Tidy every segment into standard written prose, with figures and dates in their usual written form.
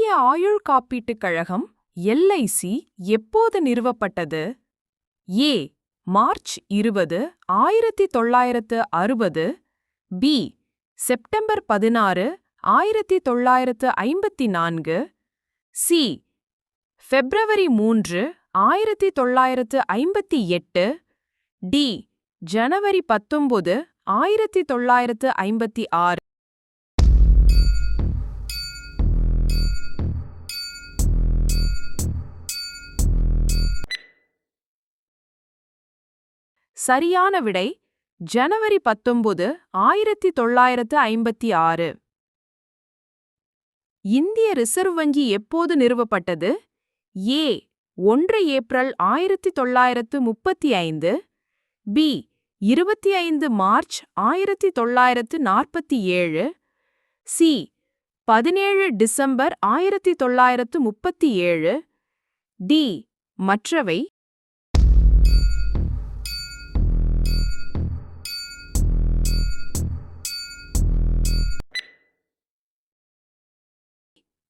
இந்திய ஆயுள் காப்பீட்டுக் கழகம் (LIC) எப்போது நிறுவப்பட்டது? ஏ. மார்ச் 20, 1960. பி. செப்டம்பர் 16, 1954. சி. பிப்ரவரி 3, 1958. டி. ஜனவரி 19, 1956. சரியான விடை ஜனவரி 19, 1956. இந்திய ரிசர்வ் வங்கி எப்போது நிறுவப்பட்டது? A. 1 April 1935. B. 25 March 1947. C. 17 December 1937. D. மற்றவை.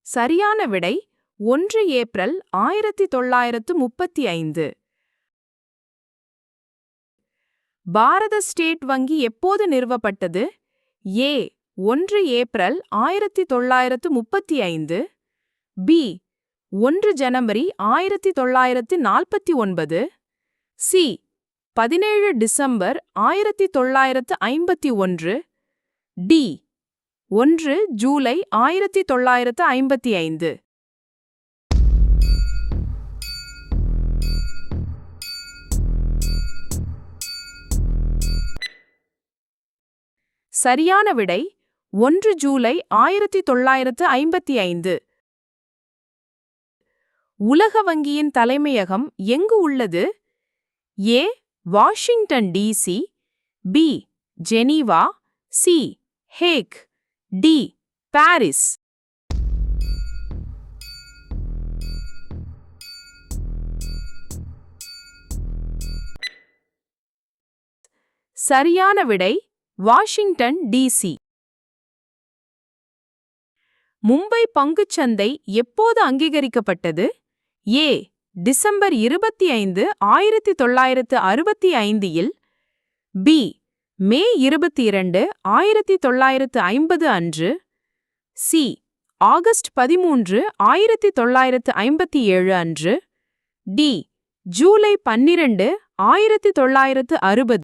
சரியான விடை 1 ஏப்ரல் 1935. பாரத ஸ்டேட் வங்கி எப்போது நிறுவப்பட்டது? A. 1 April 1935. B. 1 January 1949. C. 17 December 1951. D. 1 July 1955. சரியான விடை 1 ஜூலை 1955. உலக வங்கியின் தலைமையகம் எங்கு உள்ளது? A. Washington DC. B. Geneva. C. Hague. D. Paris. சரியான விடை வாஷிங்டன் டிசி. மும்பை பங்குச்சந்தை எப்போது அங்கீகரிக்கப்பட்டது? ஏ. டிசம்பர் 25, 1965. பி. மே 22, 1950 அன்று. சி. ஆகஸ்ட் 13, 1957 அன்று. டி. ஜூலை 12, 1960.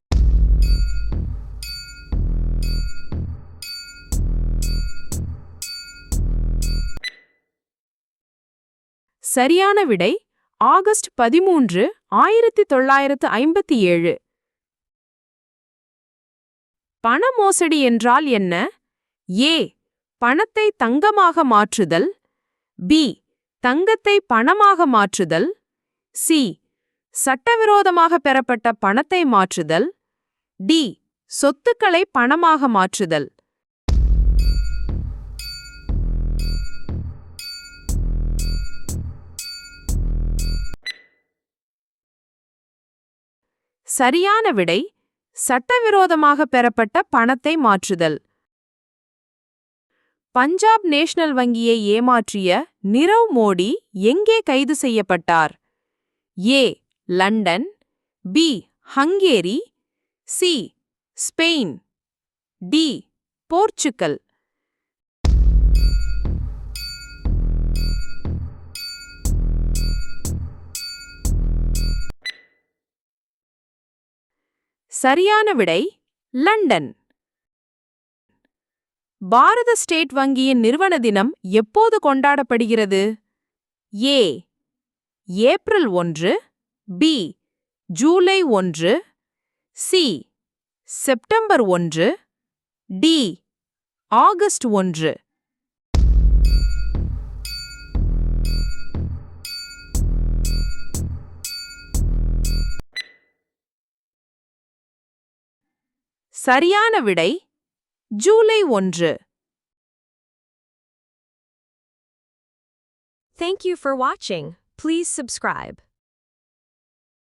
சரியான விடை ஆகஸ்ட் 13, 1957. பண மோசடி என்றால் என்ன? ஏ. பணத்தை தங்கமாக மாற்றுதல். பி. தங்கத்தை பணமாக மாற்றுதல். சி. சட்டவிரோதமாக பெறப்பட்ட பணத்தை மாற்றுதல். டி. சொத்துக்களை பணமாக மாற்றுதல். சரியான விடை சட்டவிரோதமாக பெறப்பட்ட பணத்தை மாற்றுதல். பஞ்சாப் நேஷனல் வங்கியை ஏமாற்றிய நிரவ் மோடி எங்கே கைது செய்யப்பட்டார்? A. London. B. Hungary. C. Spain. D. Portugal. சரியான விடை லண்டன். பாரத ஸ்டேட் வங்கியின் நிறுவன தினம் எப்போது கொண்டாடப்படுகிறது? A. April 1. B. July 1. C. September 1. D. August 1. சரியான விடை July 1. Thank you for watching. Please subscribe.